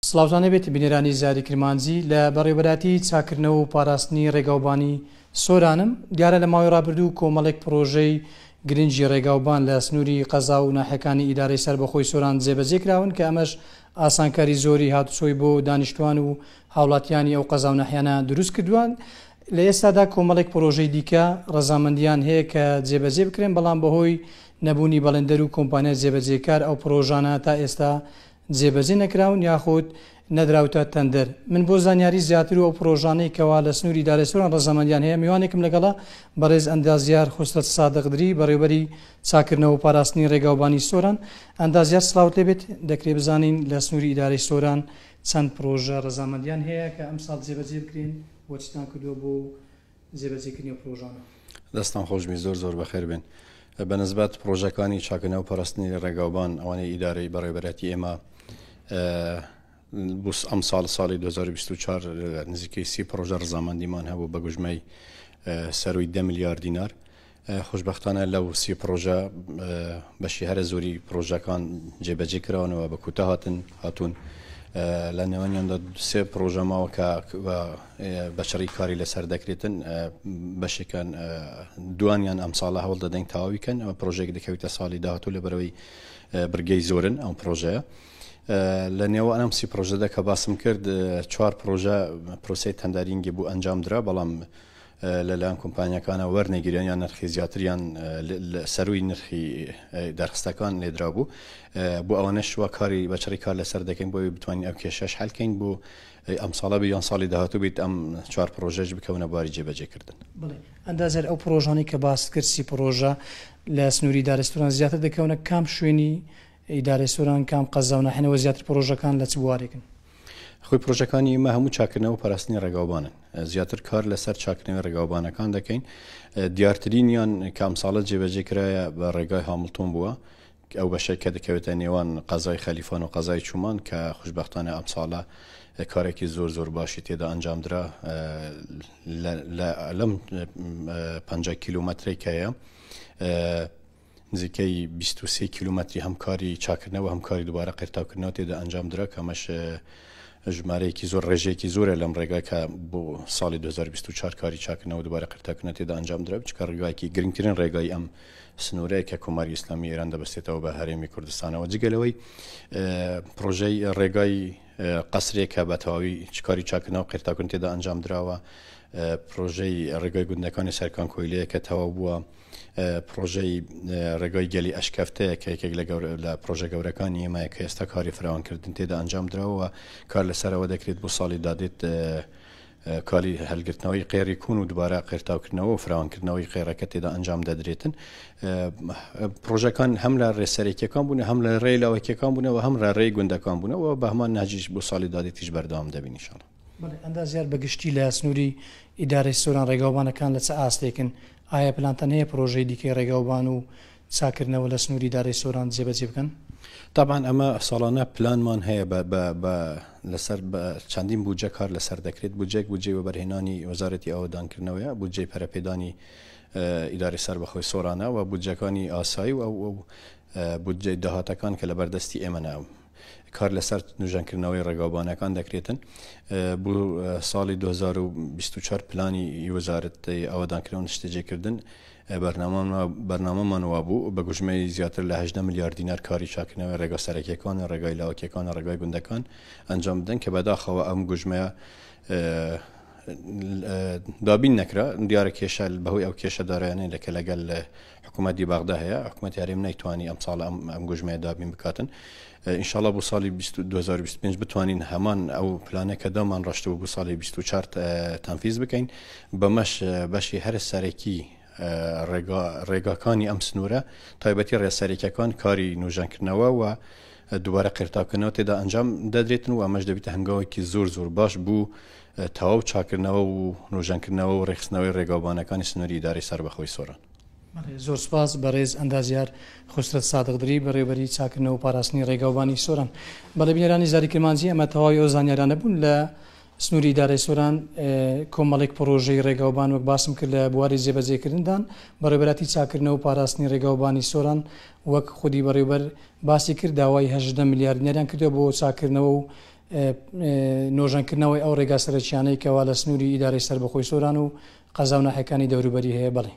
سڵاوتانە بێت بینێرانی زاری کرمانجی لە بەڕێوەبەراتی چاکردنەوە و پاراستنی ڕێگاوبانی سۆرانم دیارە لە ماوەی ڕابردوو کۆمەڵێک پرۆژەی گرنگی ڕێگاوبان لە سنووری قەزا و ناحەکانی ئیدارەی سەربەخۆی سۆران جێبەجێکراون کە ئەمەش ئاسانکاری زۆری هاتوچۆی بۆ دانیشتوان و هاوڵاتیانی ئەو قەزا و ناحیانە دروست کردووان. لە ئێستادا کۆمەڵێک پرۆژەی دیکە ڕەزامەندیان هەیە کە جێبەجێ بکرێن، بەڵام بەهۆی نەبوونی بەڵێندەر و کۆمپانیا جێبەجێکار ئەو پرۆژانە تا ئێستا جێبەجێ نەکراون یاخود نەدراوتە تەندەر. من بۆ زانیاری زیاتر و ئەو پرۆژانەی کەوا لە سنووری ئیدارەی سۆران ڕەزامەندیان هەیە میوانێکم لەگەڵا بەڕێز ئەندازیار خۆستە سادقدری بەڕێوەبەری چاکردنەوە و پاراستنی ڕێگاوبانی سۆران. ئەندازیار سڵاوت لێبێت، دەکرێت بزانین لە سنووری ئیدارەی سۆران چەند پرۆژە ڕەزامەندیان هەیە کە ئەم ساڵ جێبەجێ بکرێن وەچتان کردووە بۆ جێبەجێکردنی پرۆژانە؟ دەستان خۆشبی زۆر بەخێر بێن. بەنسبەت پرۆژەکانی چاکردنەوە و پاراستنی ڕێگاوبان ئەوانەی ئیدارەی بەڕێوەبەرەتی ئێمە بۆ ئەم ساڵی 2024 نزیکەی 30 پرۆژە ڕەزامەندیمان هەبوو بە گوژمەی سەروی 10 میلیارد دینار. خۆشبەختانە لەو 30 پرۆژە بەشی هەرە زۆری پرۆژەکان جێبەجێ کراونەوە بە کوتە هاتوون. لە نێوانیاندا سێ پرۆژە ماوە کە بەشەڕی کاری لەسەر دەکرێتن، بەشێکان دوانیان ئەم ساڵە هەوڵ دەدەین تەواویکەن. ئەمە پرۆژێک دەکەوێتە ساڵی داهاتوو لە بەرەوەی برگەی زۆرن ئەم پرۆژەیە. لە نێوە ئەم 30 پرۆژەدا کە باسم کرد 4 پرۆژە پرۆسەی تەندەرینگی بوو ئەنجام درا، بەڵام لەلایەن کۆمپانیەکانە وەرنەگیریان نرخی زیاتریان سەروی نرخی دەرخستەکان لێدرا بوو. بۆ ئەوەنەش وە کاری بەچڕی کار لەسەر دەکەین بۆی بتوانین ئەو کێشەش حەلکەین بۆ ئەم ساڵە بیان ساڵی داهاتوو بیت ئەم 4 پرۆژەش بکەونە باری جێبەجێکردن. بڵێ ئەندازەر ئەو پرۆژانی کە باس کرد 30 پرۆژە لە سنووری ئیدارەی سۆران زیاتر دەکەونە کام شوێنی ئیدارەی سۆران کام قەزا و ناحێنەوە زیاتر پرۆژەکان لە چ بوارێکن؟ خۆی پرۆژەکانی ئێمە هەموو چاکردنەوە و پاراستنی ڕێگاوبانن، زیاتر کار لەسەر چاکردنەوەی ڕێگاوبانەکان دەکەین. دیارترینیان کە ئەم ساڵە جێبەجێ کرایە بە ڕێگای هامڵتۆن بووە، ئەو بەشەی کە دەکەوێتە نێوان قەزای خەلیفان و قەزای چومان کە خوشبەختانە ئەم ساڵە کارێکی زۆر باشی تێدا ئەنجام درا. لەم 50 کیلومترێک هەیە نزیکەی 23 کیلومتری هەمکاری چاکردنەوە هەمکاری دووبارە قرتاوکردنەوە تێدا ئەنجام درا، کەمەش ژمارەیەکی زۆر ڕێژەیەکی زۆرە لەم ڕێگای کە بۆ ساڵی 2024 کاری چاکردنەوە دووبارە قرتاوکردنەوە تێدا ئەنجام درا، چکە ڕێگایەکی گرنگترین ڕێگای ئەم سنوورەیە کە کۆماری ئیسلامی ئێران دەبەستێتەوە بە هەرێمی کوردستانەوە. جگەلەوەی پرۆژەی ڕێگای قەسرێکە بە تەواوی کاری چاکردنەوە قرتاوکردن تێدا ئەنجام دراوە، پرۆژەی ڕێگای گوندەکانی سەرکان کۆیلەیە کە تەواو بووە، پرۆژەی ڕێگای گەلی ئەشکەفتەیە کە یەکێک لە پرۆژە گەورەکانی ئێمەیە کە ئێستا کاری فراوانکردن تێدا ئەنجام درراوە، کار لەسەرەوە دەکرێت بۆ ساڵی دادێت کاری هەلگرتنەوەی قێری کوون و دووبارە قرتاوکردنەوە و فراوانکردنەوەی قێڕەکە تێدا ئەنجام دەدرێتن. پرۆژەکان هەم لە ڕێسەرێکیەکان بوون، هەم لە ڕێی لاوەکیەکان بوونەوە، هەم لە ڕێی گوندەکان بوونەوە، بە هەمان ناجیش بۆ ساڵی دادێتیش بەردەوام دەبین ئینشاڵڵا. ئەندازیار بەگشتی لە سنووری ئیدارەی سۆران ڕێگاوبانەکان لە چه ئاستێکن؟ ئایا پلانتان هەیە پرۆژەی دیکەی ڕێگاوبان و چاکردنەوە لە سنووری ئیدارەی سۆران جێبەجێ بکەن؟ طبعاً ئەمە ساڵانە پلانمان هەیە لەسەر چەندین بودجە کار لەسەر دەکرێت. بودجێک بودجێ بەبەرهێنانی وەزارەتی ئاوەدانکردنەوەیە، بودجێی پەرەپێدانی ئیدارەی سەربەخۆی سۆرانە و بودجەکانی ئاسایی و بودجەی داهاتەکان کە لە بەردەستی ئێمە ناو کار لەسەر نوێژانکردنەوەی ڕێگاوبانەکان دەکرێتن. بۆ ساڵی 2024 پلانی وەزارەتی ئاوەدانکردن شتێجێکردن بەرنامەمان وا بوو بە گوژمەی زیاتر لە 18 میلیارد دینار کاری چاکردنەوەی ڕێگا سەرەکیەکان، ڕێگای لاوەکیەکان و ڕێگای گوندەکان ئەنجام بدەن کە بەداخەوە ئەم گوژمەیە دابین نەکرا. دیارە کێشە بەهۆی ئەو کێشە دارایانەیە لەکە لەگەل حکوومەتی باغدا هەیە، حکوومەتی هەرێم نەیتوانی ئەم ساڵ ئەم گوژمەیە دابین بکاتن. ئینشاڵڵا بۆ ساڵی 2025 بتوانین هەمان ئەو پلانێکە دامان ڕاشتەوە بۆ ساڵی 24 تەنفیز بکەین، بەمەش بەشی هەر سەرەکی ڕێگاکانی ئەم سنوورە تایبەتی ڕێسەرێکیەکان کاری نوێژانکردنەوە و دووبارە قرتاوکردنەوە تێدا ئەنجام دەدرێتن و ئەمەش دەبێتە هەنگاوێکی زۆر باش بوو تەواو چاکردنەوە و نوێژانکردنەوە و ڕێخستنەوەی ڕێگاوبانەکانی سنووری ئیدارەی سەربەخۆی سۆران. زۆر سپاس بەڕێز ئەندازیار خۆستە سادقدری بەڕێوەبەری چاکردنەوە و پاراستنی ڕێگاوبانی سۆران. بەڵێ بینەرانی زاری کرمانجی، ئەمە تەواوی ئەو زانیارانە بوون لە سنووری ئیدارەی سۆران کۆمەڵێک پرۆژەی ڕێگاوبان وەک باسم کرد لە بواری جێبەجێکردندان بەڕێوەبەراتی چاکردنەوە و پاراستنی ڕێگاوبانی سۆران وەک خودی بەڕێوەبەر باسی کرد داوای 18 میلیارد دیناریان کردووە بۆ چاکردنەوە و نۆژەنکردنەوەی ئەو ڕێگا سەرچیانەی کەوا لە سنووری ئیدارەی سەربەخۆی سۆران و قەزا و ناحەکانی دەوروبەری هەیە. بڵێ